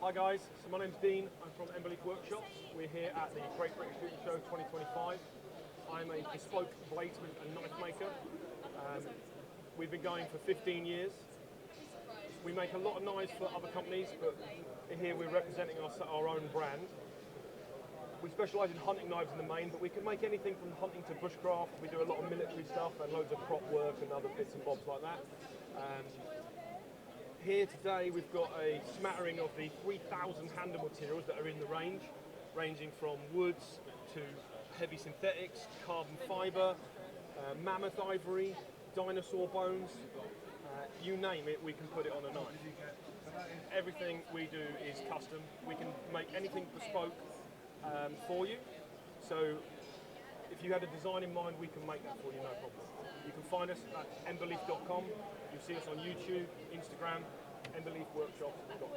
Hi guys, so my name's Dean, I'm from Emberleaf Workshop. We're here at the Great British Shooting Show 2025. I'm a bespoke bladesman and knife maker. We've been going for 15 years. We make a lot of knives for other companies, but here we're representing our own brand. We specialise in hunting knives in the main, but we can make anything from hunting to bushcraft. We do a lot of military stuff and loads of prop work and other bits and bobs like that. Here today we've got a smattering of the 3,000 handle materials that are in the range, ranging from woods to heavy synthetics, carbon fibre, mammoth ivory, dinosaur bones, you name it, we can put it on a knife. Everything we do is custom. We can make anything bespoke for you. So if you had a design in mind, we can make that for you, no problem. You can find us at emberleaf.com. You'll see us on YouTube, Instagram, emberleafworkshop.com.